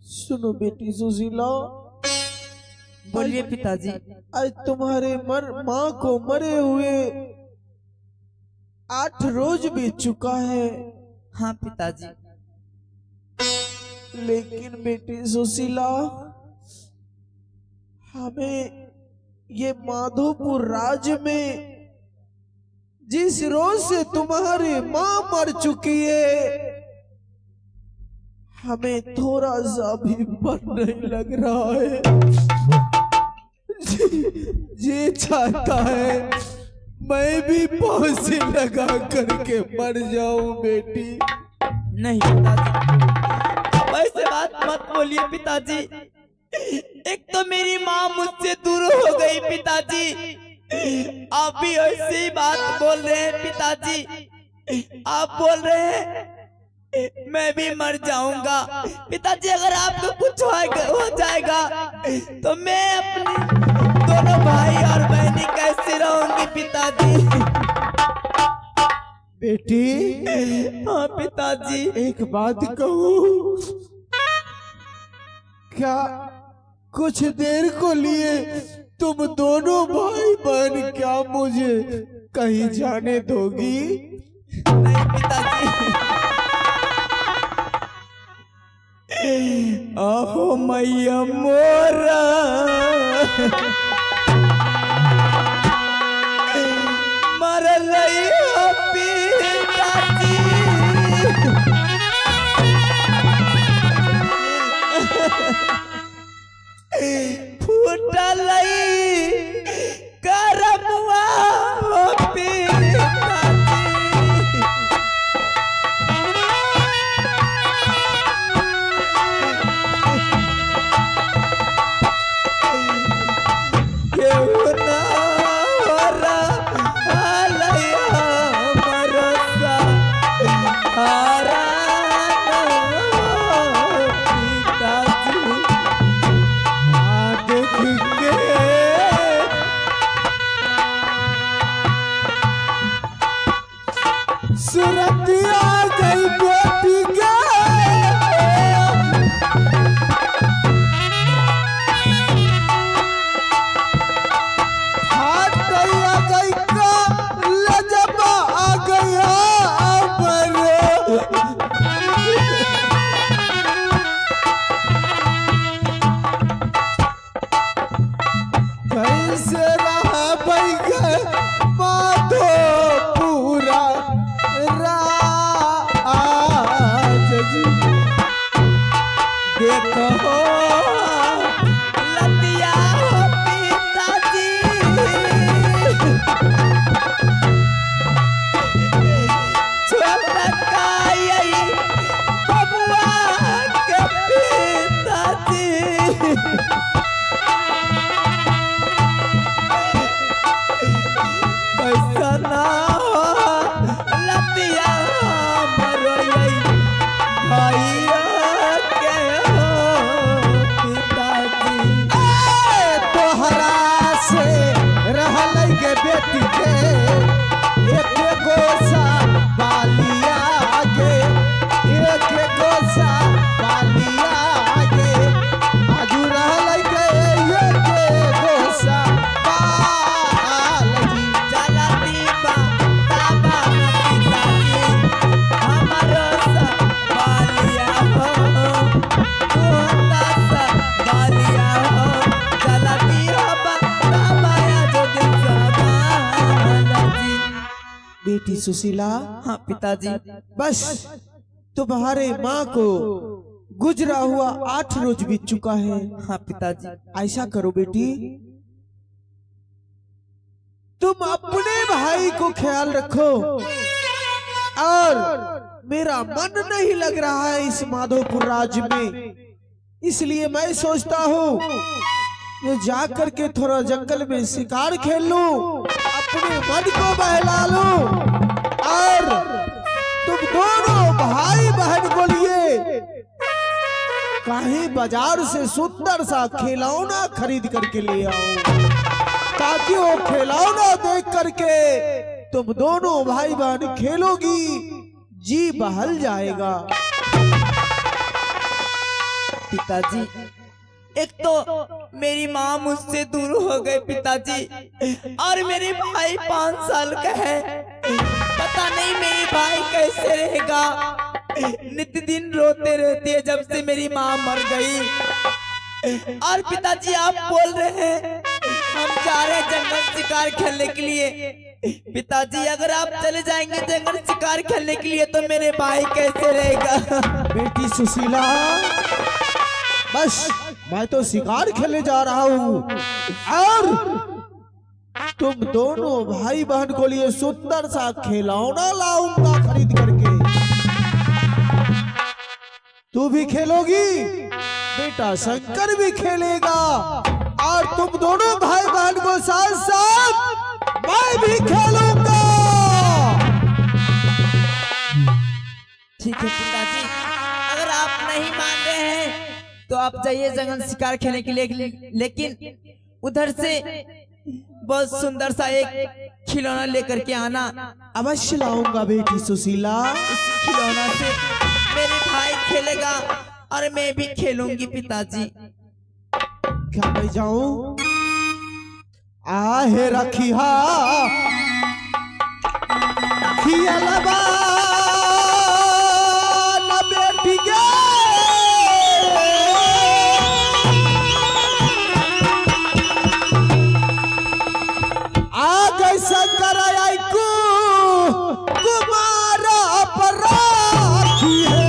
सुनो बेटी सुशीला। बोलिए पिताजी। आज तुम्हारे माँ को मरे हुए 8 रोज बीत चुका है। हाँ पिताजी। लेकिन बेटी सुशीला, हमें ये माधोपुर राज्य में जिस रोज से तुम्हारी माँ मर चुकी है, हमें थोड़ा सा भी मन नहीं लग रहा है। ये चाहता है मैं भी फांसी लगा करके मर जाऊं बेटी। नहीं पिताजी, अब ऐसे बात मत बोलिए पिताजी। एक तो मेरी माँ मुझसे दूर हो गई पिताजी, आप भी ऐसे ही बात बोल रहे हैं पिताजी। आप बोल रहे हैं मैं भी मर जाऊंगा पिताजी। अगर आपको कुछ हो जाएगा तो मैं अपने दोनों भाई और बहनी कैसे रहूंगी पिताजी। बेटी। हाँ पिताजी। एक बात कहूं क्या? कुछ देर को लिए तुम दोनों भाई बहन क्या मुझे कहीं जाने दोगी? नहीं पिताजी। आहो मैया मोरा मरल पिताजी। फूटल करमुआ पिताजी। सुरतिया गई बेटी के हाथ गई का लजबा आ गया कैसे रहा भाई माधो पूरा देखो लतिया पिताजी। छोटका यही बबुआ के पिताजी। कैसा ना लतिया मरो यही भैया बेटी के एक गोसा बालिया आगे, एक गोसा बालिया आगे, आजू रहल के एक गोसा बाली। चला दीपा ताबा पिताजी हमारो सा बालिया हो, तोता सा बालिया हो। चला दीपा ताबा जो दिन बेटी सुशीला। हाँ पिताजी। बस तुम्हारे माँ को गुजरा हुआ 8 रोज बीत चुका है। हाँ पिताजी। ऐसा करो बेटी, तुम अपने भाई को ख्याल रखो, और मेरा मन नहीं लग रहा है इस माधोपुर राज्य में, इसलिए मैं सोचता हूँ ये जा करके थोड़ा जंगल में शिकार खेल लूं, अपने मन को बहला लूं, और तुम दोनों भाई बहन को लिए कहीं बाजार से सुंदर सा खिलौना खरीद करके ले आओ, ताकि वो खिलौना देख करके तुम दोनों भाई बहन खेलोगी, जी बहल जाएगा। पिताजी, एक तो मेरी माँ मुझसे दूर हो गए पिताजी, और मेरे भाई 5 साल का है। पता नहीं मेरे भाई कैसे रहेगा। नित्य दिन रोते रहती है जब से मेरी माँ मर गई। और पिताजी आप बोल रहे हैं हम जा रहे हैं जंगल शिकार खेलने के लिए। पिताजी अगर आप चले जाएंगे जंगल शिकार खेलने के लिए तो मेरे भाई कैसे रहेगा? बेटी सुशीला, बस मैं तो शिकार खेलने जा रहा हूँ और तुम दोनों भाई बहन को लिए सुंदर सा खिलौना लाऊंगा खरीद करके। तू भी खेलोगी, बेटा शंकर भी खेलेगा और तुम दोनों भाई बहन को साथ साथ मैं भी खेलूंगा। ठीक है पिताजी, अगर आप नहीं मान रहे हैं तो आप जाइए जंगल शिकार खेलने के लिए, लेकिन उधर से बहुत सुंदर सा एक खिलौना लेकर के आना। अवश्य लाऊंगा बेटी सुशीला। इस खिलौना से मेरे भाई खेलेगा और मैं भी खेलूंगी पिताजी। क्या मैं जाऊं? आहे रखिया खियलबा न बेटी गे, आ गई शंकर आई कुमारा पर राखी है।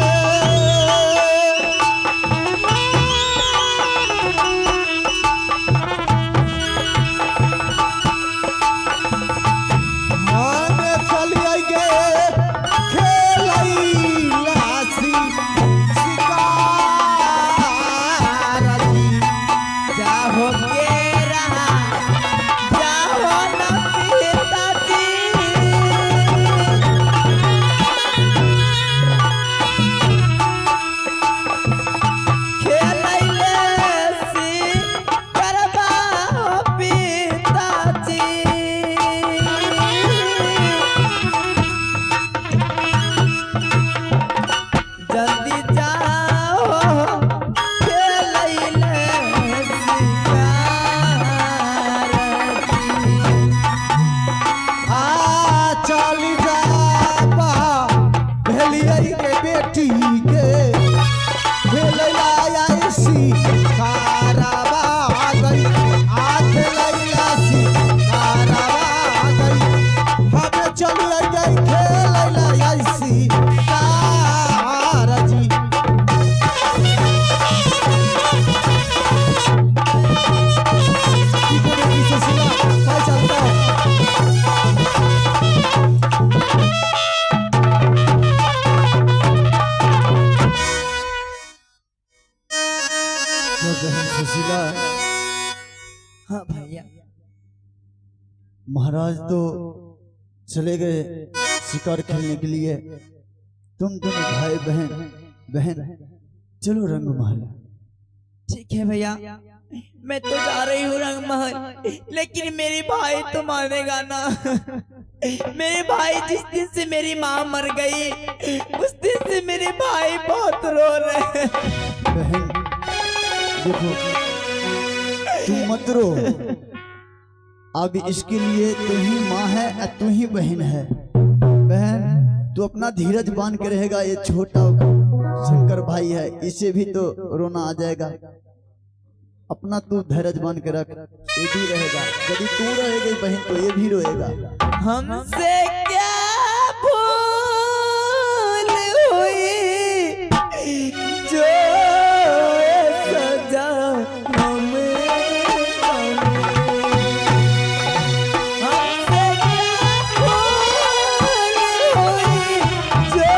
हाँ भैया, महाराज तो चले गए शिकार खेलने के लिए। तुम दोनों भाई बहन चलो रंग महल। ठीक है भैया, मैं तो जा रही हूँ रंग महल, लेकिन मेरे भाई तो मानेगा ना। मेरे भाई जिस दिन से मेरी माँ मर गई उस दिन से मेरे भाई बहुत रो रहे हैं। बहन देखो, तू मत रो। अब इसके लिए तू ही माँ है और तू ही बहन है। बहन तू अपना धीरज बांध के रहेगा। ये छोटा शंकर भाई है, इसे भी तो रोना आ जाएगा। अपना तू धैर्य बांध के रख, ये भी रहेगा। यदि तू रहेगी बहन तो ये भी रोएगा। हमसे क्या भूल हुई जो सजा हमें, हमसे क्या भूल हुई जो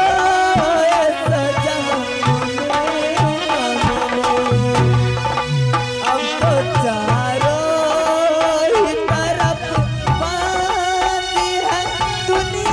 सजा हमें। अब तो चारों ही तरफ बांधी है दुनिया।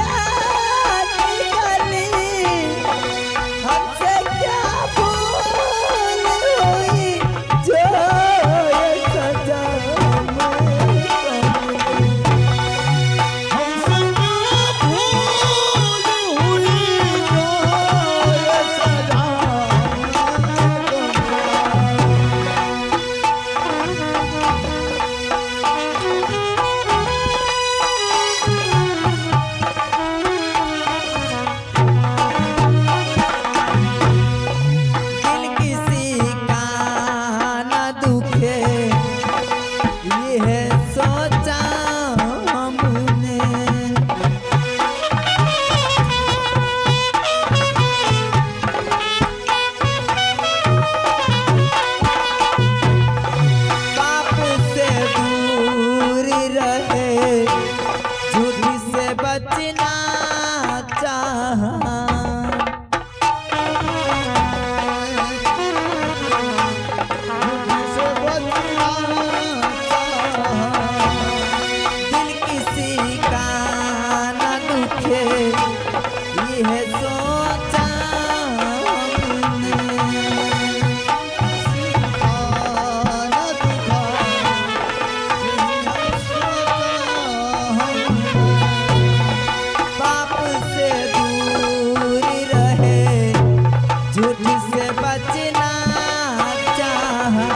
बचना चाहा।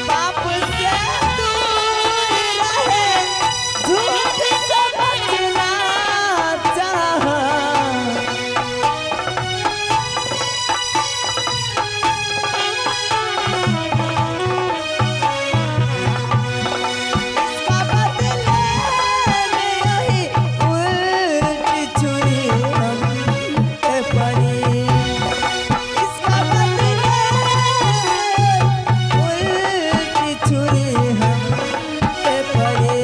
पाप से दूर रहे, झूठ से बचना चाहा। इसका बदले में यही उल्टी छुरी हम पे पड़ी। इसका बदले उल्टी छुरी हम पे पड़ी।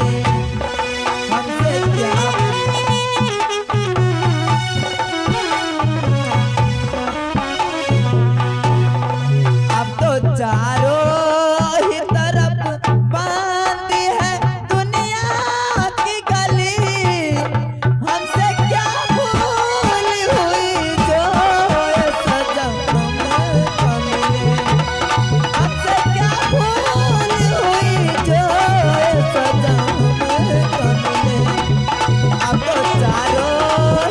हमसे क्या अब तो चारों ही तरफ बांधी है दुनिया की गली। हमसे क्या भूल हुई जो ये सजा हमको मिले। हमसे क्या भूल हुई जो ये सजा हमको मिले। अब तो चारों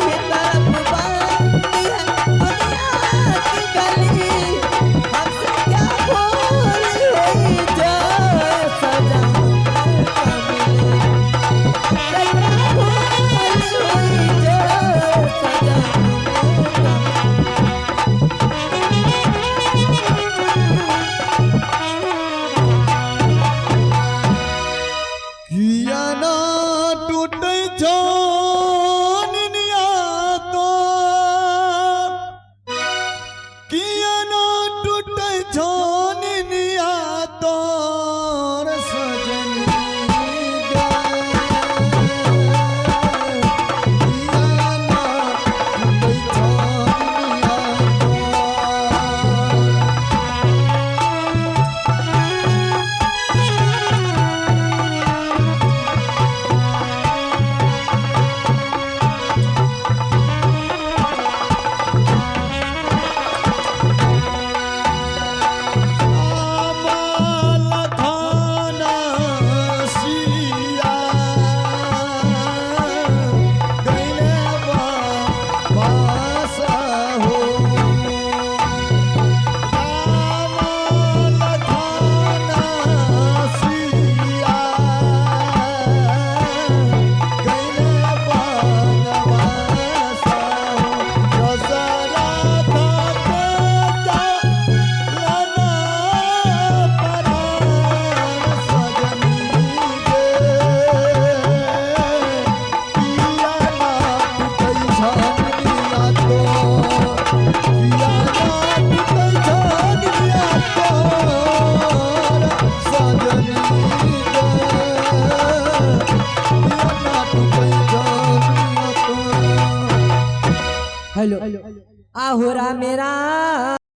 ही तरफ बांधी है दुनिया की गली। हमसे क्या भूल हुई जो सजा हमको मिले। हमसे क्या भूल हुई जो सजा हमको किया ना टूटे जानिया तो किया ना टूटे जानिया तो सजनी गए। किया ना टूटे जानिया तो हेलो आहुरा मेरा